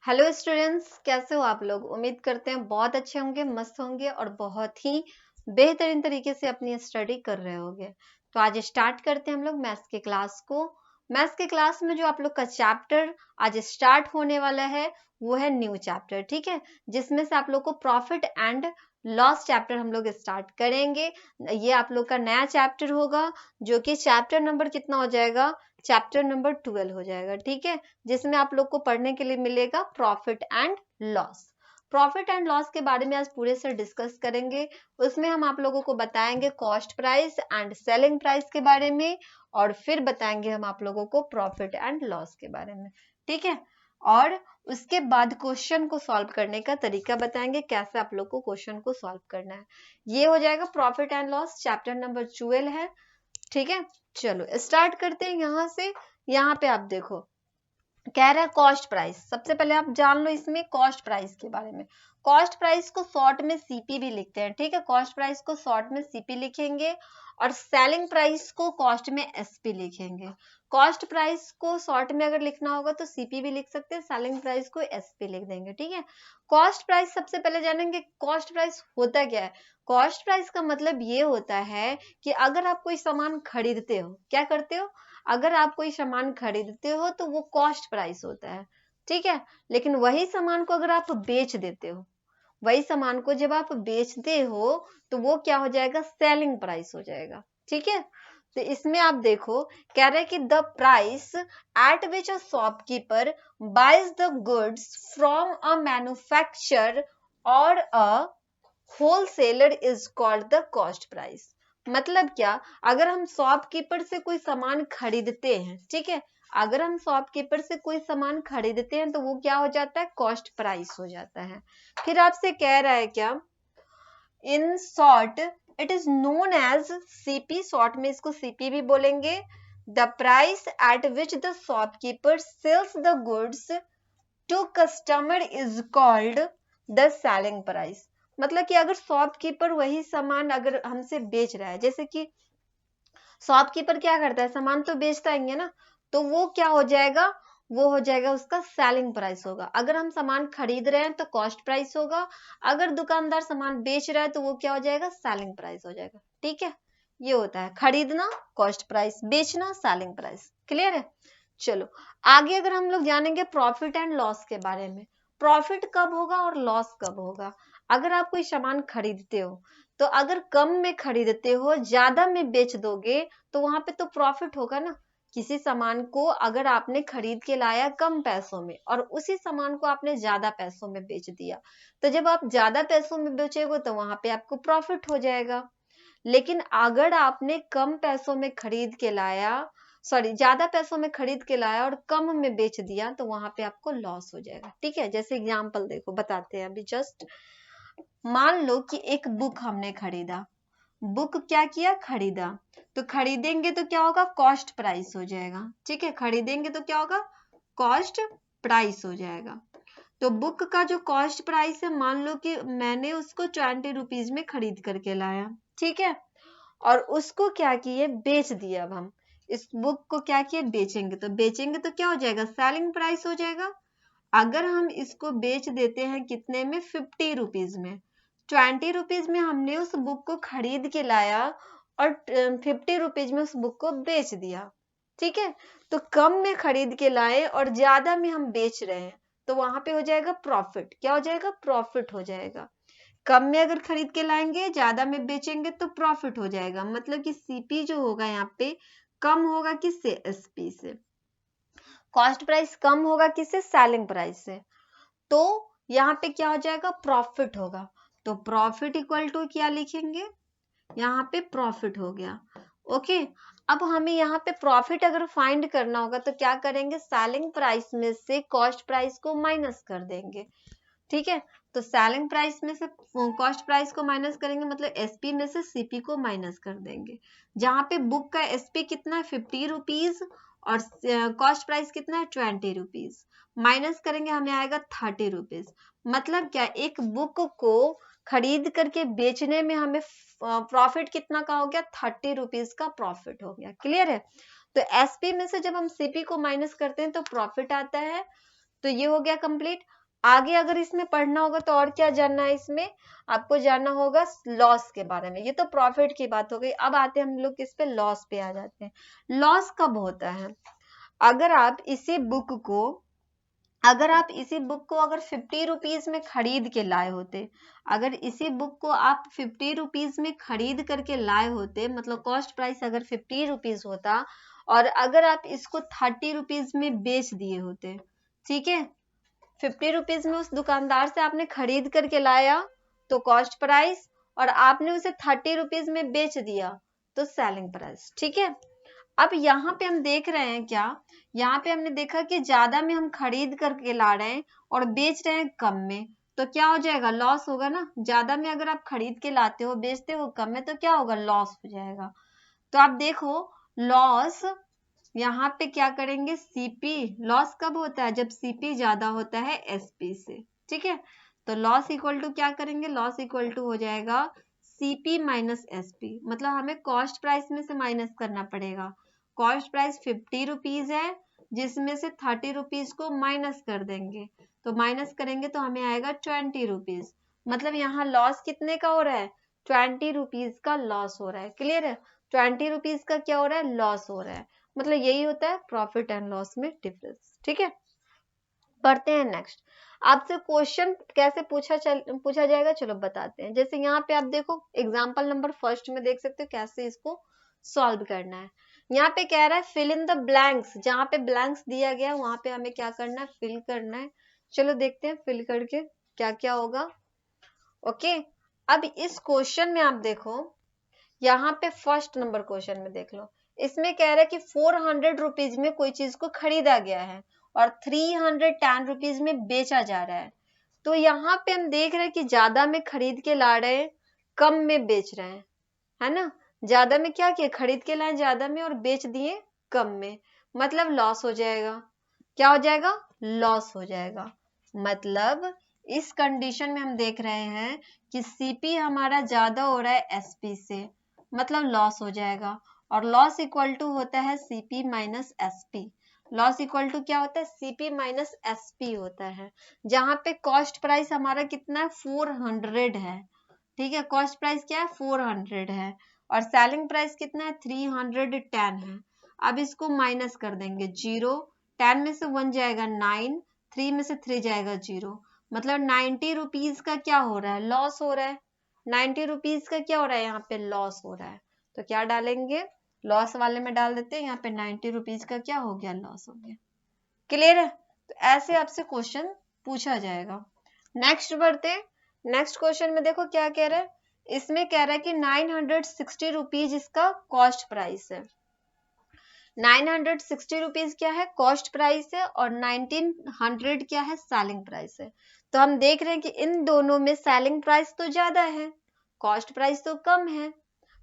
Hello students, कैसे हो आप लोग। उम्मीद करते हैं बहुत अच्छे होंगे, मस्त होंगे और बहुत ही बेहतरीन तरीके से अपनी स्टडी कर रहे होंगे। तो आज स्टार्ट करते हैं हम लोग मैथ्स के क्लास को। मैथ्स के क्लास में जो आप लोग का चैप्टर आज स्टार्ट होने वाला है वो है न्यू चैप्टर, ठीक है, जिसमें से आप लोग को प्रॉफिट एंड लॉस चैप्टर हम लोग स्टार्ट करेंगे। ये आप लोग का नया चैप्टर होगा, जो कि चैप्टर नंबर कितना हो जाएगा, चैप्टर नंबर 12 हो जाएगा, ठीक है, जिसमें आप लोग को पढ़ने के लिए मिलेगा profit and loss. Profit and loss के बारे में आज पूरे से डिस्कस करेंगे। उसमें हम आप लोगों को बताएंगे cost price and selling price के बारे में, और फिर बताएंगे हम आप लोगों को प्रॉफिट एंड लॉस के बारे में, ठीक है। और उसके बाद क्वेश्चन को सॉल्व करने का तरीका बताएंगे, कैसे आप लोग को क्वेश्चन को सॉल्व करना है। ये हो जाएगा profit and loss, chapter number 12 है, ठीक है। चलो स्टार्ट करते हैं यहाँ से। यहाँ पे आप देखो, कह रहा है कॉस्ट प्राइस। सबसे पहले आप जान लो इसमें कॉस्ट प्राइस के बारे में। कॉस्ट प्राइस को शॉर्ट में सीपी भी लिखते हैं, ठीक है। कॉस्ट प्राइस को शॉर्ट में सीपी लिखेंगे और सेलिंग प्राइस को कॉस्ट में एसपी लिखेंगे। कॉस्ट प्राइस को शॉर्ट में अगर लिखना होगा तो सीपी भी लिख सकते हैं, सेलिंग प्राइस को एसपी लिख देंगे, ठीक है। कॉस्ट प्राइस सबसे पहले जानेंगे कॉस्ट प्राइस होता क्या है। कॉस्ट प्राइस का मतलब ये होता है कि अगर आप कोई सामान खरीदते हो, क्या करते हो, अगर आप कोई सामान खरीदते हो तो वो कॉस्ट प्राइस होता है, ठीक है। लेकिन वही सामान को अगर आप बेच देते हो, वही सामान को जब आप बेचते हो तो वो क्या हो जाएगा, सेलिंग प्राइस हो जाएगा, ठीक है। तो इसमें आप देखो, कह रहे हैं कि the price at which a shopkeeper buys the goods from a manufacturer और a wholesaler is called the cost price. मतलब क्या, अगर हम शॉपकीपर से कोई सामान खरीदते हैं, ठीक है, अगर हम शॉपकीपर से कोई सामान खरीदते हैं तो वो क्या हो जाता है, कॉस्ट प्राइस हो जाता है। फिर आपसे कह रहा है क्या, in short it is known as CP, short में इसको सीपी भी बोलेंगे। The price at which the shopkeeper sells the goods to customer is called the selling price. मतलब कि अगर शॉपकीपर वही सामान अगर हमसे बेच रहा है, जैसे कि शॉपकीपर क्या करता है, सामान तो बेचता ही है ना, तो वो क्या हो जाएगा, वो हो जाएगा उसका सेलिंग प्राइस होगा। अगर हम सामान खरीद रहे हैं तो कॉस्ट प्राइस होगा, अगर दुकानदार सामान बेच रहा है तो वो क्या हो जाएगा, सेलिंग प्राइस हो जाएगा, ठीक है। ये होता है खरीदना कॉस्ट प्राइस, बेचना सेलिंग प्राइस। क्लियर है। चलो आगे अगर हम लोग जानेंगे प्रॉफिट एंड लॉस के बारे में। प्रॉफिट कब होगा और लॉस कब होगा। अगर आप कोई सामान खरीदते हो तो अगर कम में खरीदते हो, ज्यादा में बेच दोगे तो वहां पे तो प्रॉफिट होगा ना। किसी सामान को अगर आपने खरीद के लाया कम पैसों में और उसी सामान को आपने ज्यादा पैसों में बेच दिया, तो जब आप ज्यादा पैसों में बेचोगे तो वहां पे आपको प्रॉफिट हो जाएगा। लेकिन अगर आपने कम पैसों में खरीद के लाया, सॉरी ज्यादा पैसों में खरीद के लाया और कम में बेच दिया तो वहां पे आपको लॉस हो जाएगा, ठीक है। जैसे एग्जांपल देखो, बताते हैं अभी जस्ट। मान लो कि एक बुक हमने खरीदा, बुक क्या किया, खरीदा, तो खरीदेंगे तो क्या होगा, कॉस्ट प्राइस हो जाएगा, ठीक है। खरीदेंगे तो क्या होगा, कॉस्ट प्राइस हो जाएगा। तो बुक का जो कॉस्ट प्राइस है, मान लो कि मैंने उसको 20 रुपीज में खरीद करके लाया, ठीक है, और उसको क्या किए, बेच दिया। अब हम इस बुक को क्या किए, बेचेंगे, तो बेचेंगे तो क्या हो जाएगा, सेलिंग प्राइस हो जाएगा। अगर हम इसको बेच देते हैं कितने में, 50 रुपीज में, 20 रुपीज में हमने उस बुक को खरीद के लाया और 50 रुपीज में उस बुक को बेच दिया, ठीक है। तो कम में खरीद के लाए और ज्यादा में हम बेच रहे हैं, तो वहां पे हो जाएगा प्रॉफिट। क्या हो जाएगा, प्रॉफिट हो जाएगा। कम में अगर खरीद के लाएंगे, ज्यादा में बेचेंगे तो प्रॉफिट हो जाएगा। मतलब कि सीपी जो होगा यहाँ पे कम होगा किससे, एसपी से। कॉस्ट प्राइस कम होगा किससे, सेलिंग प्राइस से। तो यहाँ पे क्या हो जाएगा, प्रॉफिट होगा। तो प्रॉफिट इक्वल टू क्या लिखेंगे, यहाँ पे प्रॉफिट हो गया। ओके, अब हमें यहाँ पे प्रॉफिट अगर फाइंड करना होगा तो क्या करेंगे, सेलिंग प्राइस में से कॉस्ट प्राइस को माइनस कर देंगे, ठीक है। तो सेलिंग प्राइस में से कॉस्ट प्राइस को माइनस करेंगे, मतलब एसपी में से सीपी को माइनस कर देंगे। जहां पे बुक का एसपी कितना है, 50 रुपीज, और कॉस्ट प्राइस कितना है, 20 रुपीज। माइनस करेंगे, हमें आएगा 30 रुपीज। मतलब क्या, एक बुक को खरीद करके बेचने में हमें प्रॉफिट कितना का हो गया, 30 रुपीज का प्रॉफिट हो गया। क्लियर है। तो एसपी में से जब हम सीपी को माइनस करते हैं तो प्रॉफिट आता है, तो ये हो गया कंप्लीट। आगे अगर इसमें पढ़ना होगा तो और क्या जानना है, इसमें आपको जानना होगा लॉस के बारे में। ये तो प्रॉफिट की बात हो गई। अब आते हैं हम लोग किस पे, लॉस पे आ जाते हैं। लॉस कब होता है, अगर आप इसी बुक को अगर 50 रुपीज में खरीद के लाए होते, अगर इसी बुक को आप 50 रुपीज में खरीद करके लाए होते, मतलब कॉस्ट प्राइस अगर 50 रुपीज होता, और अगर आप इसको 30 रुपीज में बेच दिए होते, ठीक है, 50 रुपीज में उस दुकानदार से आपने खरीद करके लाया तो कॉस्ट प्राइस, और आपने उसे 30 रुपीज में बेच दिया तो सेलिंग प्राइस, ठीक है। अब यहाँ पे हम देख रहे हैं क्या, यहाँ पे हमने देखा कि ज्यादा में हम खरीद करके ला रहे हैं और बेच रहे हैं कम में, तो क्या हो जाएगा, लॉस होगा ना। ज्यादा में अगर आप खरीद के लाते हो, बेचते हो कम में, तो क्या होगा, लॉस हो जाएगा। तो आप देखो लॉस, यहाँ पे क्या करेंगे, सीपी, लॉस कब होता है, जब सीपी ज्यादा होता है एसपी से, ठीक है। तो लॉस इक्वल टू क्या करेंगे, लॉस इक्वल टू हो जाएगा सीपी माइनस एसपी, मतलब हमें कॉस्ट प्राइस में से माइनस करना पड़ेगा। कॉस्ट प्राइस 50 रुपीज है, जिसमें से 30 रुपीज को माइनस कर देंगे, तो माइनस करेंगे तो हमें आएगा 20 रुपीज, मतलब यहाँ लॉस कितने का हो रहा है, 20 रुपीज का लॉस हो रहा है। क्लियर है, 20 रुपीज का क्या हो रहा है, लॉस हो रहा है। मतलब यही होता है प्रॉफिट एंड लॉस में डिफरेंस, ठीक है। पढ़ते हैं नेक्स्ट। आपसे क्वेश्चन कैसे पूछा जाएगा, चलो बताते हैं। जैसे यहाँ पे आप देखो एग्जाम्पल नंबर फर्स्ट में देख सकते हो कैसे इसको सॉल्व करना है। यहाँ पे कह रहा है फिल इन द ब्लैंक्स, जहाँ पे ब्लैंक्स दिया गया वहां पे हमें क्या करना है, फिल करना है। चलो देखते हैं फिल करके क्या क्या होगा। ओके, अब इस क्वेश्चन में आप देखो, यहाँ पे फर्स्ट नंबर क्वेश्चन में देख लो, इसमें कह रहा है कि 400 रुपीज में कोई चीज को खरीदा गया है और 310 रुपीज में बेचा जा रहा है। तो यहाँ पे हम देख रहे हैं कि ज्यादा में खरीद के ला रहे हैं, कम में बेच रहे हैं, है ना। ज्यादा में क्या किया, खरीद के लाए ज्यादा में और बेच दिए कम में, मतलब लॉस हो जाएगा। क्या हो जाएगा, लॉस हो जाएगा। मतलब इस कंडीशन में हम देख रहे हैं कि सीपी हमारा ज्यादा हो रहा है एसपी से, मतलब लॉस हो जाएगा। और लॉस इक्वल टू होता है CP minus SP. Loss equal to क्या होता है, सीपी माइनस एसपी होता है। जहां पे कॉस्ट प्राइस हमारा कितना है, 400 है, ठीक है। कॉस्ट प्राइस क्या है, 400 है, और सेलिंग प्राइस कितना है, 310 है। अब इसको माइनस कर देंगे, 0, 10 में से 1 जाएगा 9, 3 में से 3 जाएगा 0, मतलब 90 रुपीज का क्या हो रहा है, लॉस हो रहा है। 90 रुपीज का क्या हो रहा है, यहाँ पे लॉस हो रहा है। तो क्या डालेंगे, लॉस वाले में डाल देते हैं, यहाँ पे 90 रुपीज का क्या हो गया, लॉस हो गया। क्लियर है, तो ऐसे आपसे क्वेश्चन पूछा जाएगा। नेक्स्ट बढ़ते, नेक्स्ट क्वेश्चन में देखो क्या कह रहा है, इसमें कह रहा है कि 960 रुपीज इसका कॉस्ट प्राइस है। 960 रुपीज क्या है, कॉस्ट प्राइस है, और 1900 क्या है, सेलिंग प्राइस है। तो हम देख रहे हैं कि इन दोनों में सेलिंग प्राइस तो ज्यादा है, कॉस्ट प्राइस तो कम है,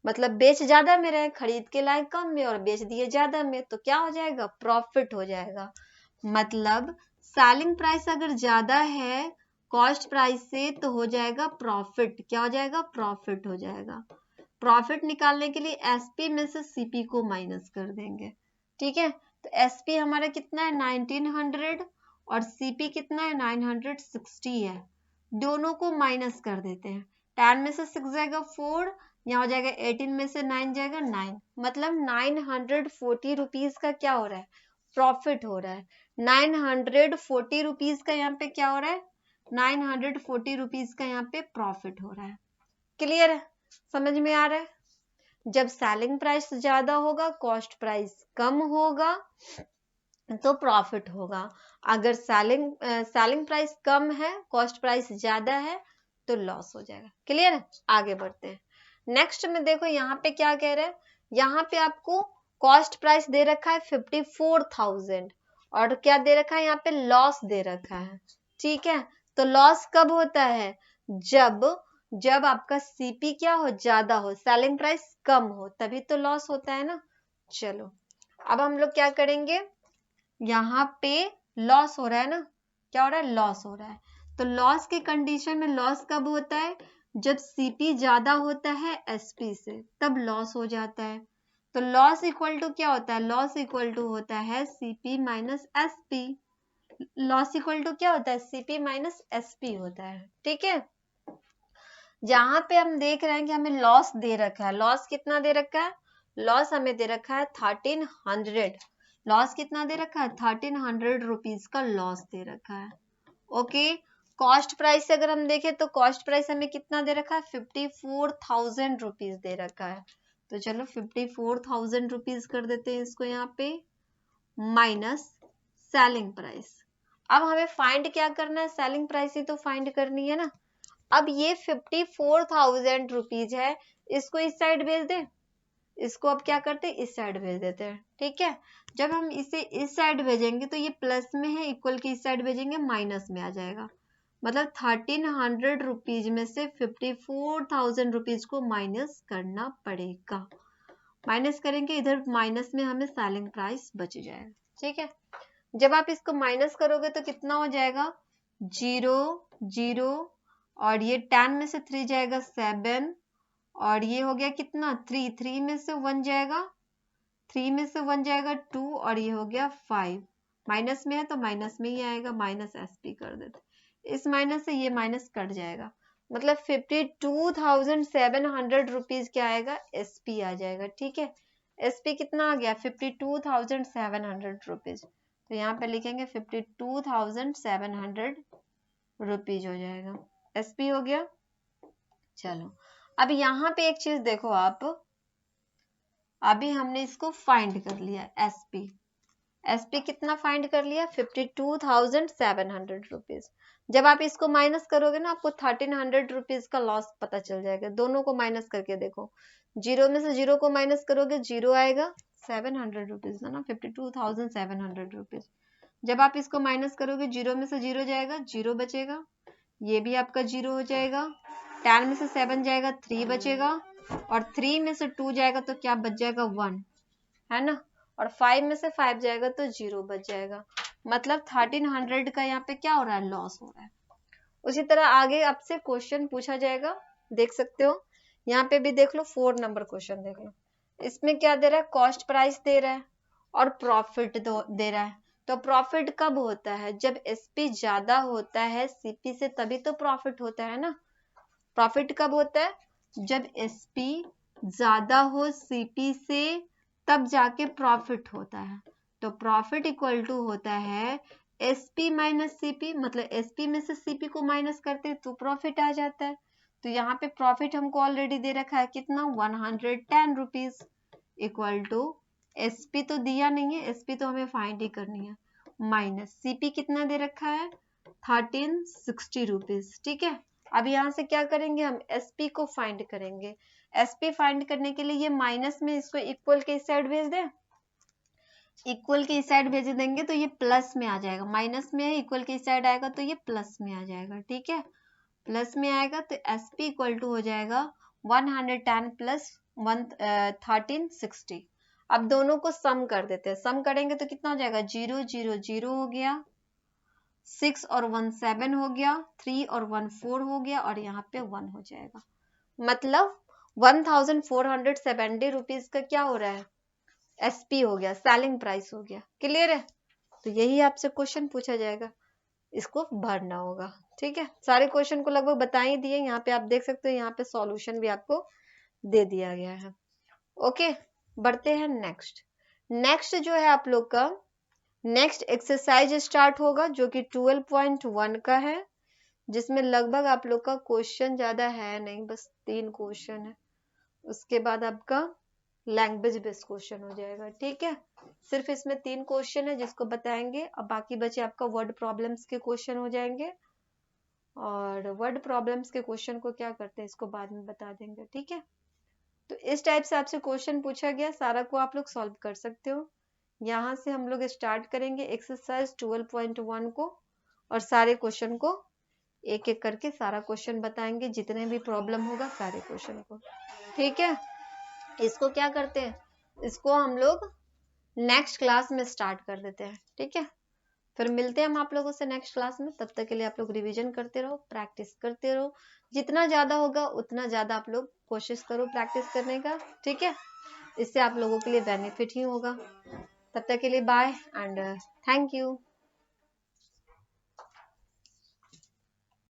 मतलब बेच ज्यादा में रहे, खरीद के लाए कम में और बेच दिए ज्यादा में, तो क्या हो जाएगा, प्रॉफिट हो जाएगा। मतलब सेलिंग प्राइस अगर ज्यादा है कॉस्ट प्राइस से तो हो जाएगा प्रॉफिट। क्या हो जाएगा, प्रॉफिट हो जाएगा। प्रॉफिट निकालने के लिए एसपी में से सीपी को माइनस कर देंगे, ठीक है। तो एसपी हमारा कितना है, 1900, और सीपी कितना है, 960 है। दोनों को माइनस कर देते हैं, 10 में से 6 जाएगा 4, यहाँ हो जाएगा 18 में से 9 जाएगा 9, मतलब 940 रुपीज का क्या हो रहा है, प्रॉफिट हो रहा है। 940 रुपीज का यहाँ पे क्या हो रहा है, 940 रुपीज का यहाँ पे प्रॉफिट हो रहा है। क्लियर है, समझ में आ रहा है। जब सेलिंग प्राइस ज्यादा होगा, कॉस्ट प्राइस कम होगा, तो प्रॉफिट होगा। अगर सेलिंग प्राइस कम है, कॉस्ट प्राइस ज्यादा है, तो लॉस हो जाएगा। क्लियर है, आगे बढ़ते हैं। नेक्स्ट में देखो यहाँ पे क्या कह रहे हैं, यहाँ पे आपको कॉस्ट प्राइस दे रखा है 54,000, और क्या दे रखा है, यहाँ पे लॉस दे रखा है, ठीक है। तो लॉस कब होता है, जब आपका सीपी क्या हो, ज्यादा हो, सेलिंग प्राइस कम हो, तभी तो लॉस होता है ना। चलो अब हम लोग क्या करेंगे, यहाँ पे लॉस हो रहा है ना, क्या हो रहा है, लॉस हो रहा है। तो लॉस के कंडीशन में लॉस कब होता है, जब सीपी ज्यादा होता है एसपी से, तब लॉस हो जाता है। तो लॉस इक्वल टू क्या होता है, लॉस इक्वल टू होता है CP minus SP. Loss equal to क्या होता है, सीपी माइनस एसपी होता है, ठीक है। जहां पे हम देख रहे हैं कि हमें लॉस दे रखा है, लॉस कितना दे रखा है, लॉस हमें दे रखा है 1300, लॉस कितना दे रखा है, 1300 रुपीज का लॉस दे रखा है। ओके, कॉस्ट प्राइस से अगर हम देखें तो कॉस्ट प्राइस हमें कितना दे रखा है, 54,000 रुपीज दे रखा है। तो चलो 54,000 रुपीज कर देते हैं इसको यहाँ पे, माइनस सेलिंग प्राइस। अब हमें फाइंड क्या करना है, सेलिंग प्राइस ही तो फाइंड करनी है ना। अब ये 54,000 रुपीज है, इसको इस साइड भेज दे, इसको अब क्या करते हैं, इस साइड भेज देते हैं, ठीक है। जब हम इसे इस साइड भेजेंगे तो ये प्लस में है, इक्वल की इस साइड भेजेंगे माइनस में आ जाएगा। मतलब 1300 रुपीज में से 54,000 रुपीज को माइनस करना पड़ेगा। माइनस करेंगे, इधर माइनस में हमें सेलिंग प्राइस बच जाएगा, ठीक है। जब आप इसको माइनस करोगे तो कितना हो जाएगा, 0 0, और ये 10 में से 3 जाएगा 7, और ये हो गया कितना 3, 3 में से 1 जाएगा, 3 में से 1 जाएगा 2, और ये हो गया 5। माइनस में है तो माइनस में ही आएगा, माइनस एसपी कर देते, इस माइनस से ये माइनस कट जाएगा। मतलब 52,700 रुपीज क्या आएगा, एसपी आ जाएगा, ठीक है। एसपी कितना आ गया, 52,700 रुपीज। तो यहाँ पे लिखेंगे 52,700 रुपीज हो जाएगा, एसपी हो गया। चलो अब यहाँ पे एक चीज देखो आप, अभी हमने इसको फाइंड कर लिया एसपी, एसपी कितना फाइंड कर लिया, 52,700 रुपीज। जब आप इसको माइनस करोगे ना, आपको 1300 रुपीज का लॉस पता चल जाएगा। दोनों को माइनस करके देखो, 0 में से 0 को माइनस करोगे 0 आएगा, 700 रुपीज ना, 52,700 रुपीज। जब आप इसको माइनस करोगे 0 में से 0 जाएगा, 0 बचेगा, ये भी आपका 0 हो जाएगा, 10 में से 7 जाएगा 3 बचेगा, और 3 में से 2 जाएगा तो क्या बच जाएगा 1, है ना, और 5 में से 5 जाएगा तो 0 बच जाएगा। मतलब 1300 का यहाँ पे क्या हो रहा है, लॉस हो रहा है। उसी तरह आगे आपसे क्वेश्चन पूछा जाएगा, देख सकते हो, यहाँ पे भी देख लो, 4 नंबर क्वेश्चन देख लो। इसमें क्या दे रहा है, कॉस्ट प्राइस दे रहा है और प्रॉफिट दे रहा है। तो प्रॉफिट कब होता है, जब एसपी ज्यादा होता है सीपी से, तभी तो प्रॉफिट होता है ना। प्रॉफिट कब होता है, जब एसपी ज्यादा हो सीपी से, तब जाके प्रॉफिट होता है। तो प्रॉफिट इक्वल टू होता है एसपी माइनस सीपी, मतलब एसपी में से सीपी को माइनस करते हैं तो प्रॉफिट आ जाता है। तो यहाँ पे प्रॉफिट हमको ऑलरेडी दे रखा है कितना, 110 रुपीज, इक्वल टू एसपी तो दिया नहीं है, एसपी तो हमें फाइंड ही करनी है, माइनस सीपी कितना दे रखा है 1360 रुपीज, ठीक है। अब यहाँ से क्या करेंगे, हम एसपी को फाइंड करेंगे। एसपी फाइंड करने के लिए ये माइनस में इसको इक्वल के इस साइड भेज दें, इक्वल के इस साइड भेज देंगे तो ये प्लस में आ जाएगा, माइनस में है, इक्वल के इस साइड आएगा तो ये प्लस में आ जाएगा, ठीक है। प्लस में आएगा तो एसपी इक्वल टू हो जाएगा 110 प्लस 1360। अब दोनों को सम कर देते हैं, सम करेंगे तो कितना हो जाएगा, 0 0 0 हो गया, 6 और 1 7 हो गया, 3 और 1 4 हो गया, और यहाँ पे 1 हो जाएगा। मतलब 1470 रुपीज का क्या हो रहा है, एसपी हो गया, सेलिंग प्राइस हो गया। क्लियर है, तो यही आपसे क्वेश्चन पूछा जाएगा, इसको भरना होगा, ठीक है। सारे क्वेश्चन को लगभग बता ही दिए, यहाँ पे आप देख सकते हो, यहाँ पे सॉल्यूशन भी आपको दे दिया गया है। ओके, बढ़ते हैं नेक्स्ट। नेक्स्ट जो है आप लोग का नेक्स्ट एक्सरसाइज स्टार्ट होगा, जो कि 12.1 का है, जिसमें लगभग आप लोग का क्वेश्चन ज्यादा है नहीं, बस 3 क्वेश्चन है। उसके बाद आपका लैंग्वेज बेस्ड क्वेश्चन हो जाएगा, ठीक है। सिर्फ इसमें 3 क्वेश्चन है जिसको बताएंगे, अब बाकी बचे आपका वर्ड प्रॉब्लम्स के क्वेश्चन हो जाएंगे, और वर्ड प्रॉब्लम्स के क्वेश्चन को क्या करते हैं इसको बाद में बता देंगे, ठीक है। तो इस टाइप से आपसे क्वेश्चन पूछा गया, सारा को आप लोग सॉल्व कर सकते हो। यहाँ से हम लोग स्टार्ट करेंगे एक्सरसाइज 12.1 को, और सारे क्वेश्चन को एक एक करके सारा क्वेश्चन बताएंगे, जितने भी प्रॉब्लम होगा सारे क्वेश्चन को, ठीक है। इसको क्या करते हैं, इसको हम लोग नेक्स्ट क्लास में स्टार्ट कर देते हैं, ठीक है। फिर मिलते हैं हम आप लोगों से नेक्स्ट क्लास में, तब तक के लिए आप लोग रिवीजन करते रहो, प्रैक्टिस करते रहो, जितना ज्यादा होगा उतना ज्यादा आप लोग कोशिश करो प्रैक्टिस करने का, ठीक है। इससे आप लोगों के लिए बेनिफिट ही होगा। तब तक के लिए बाय एंड थैंक यू।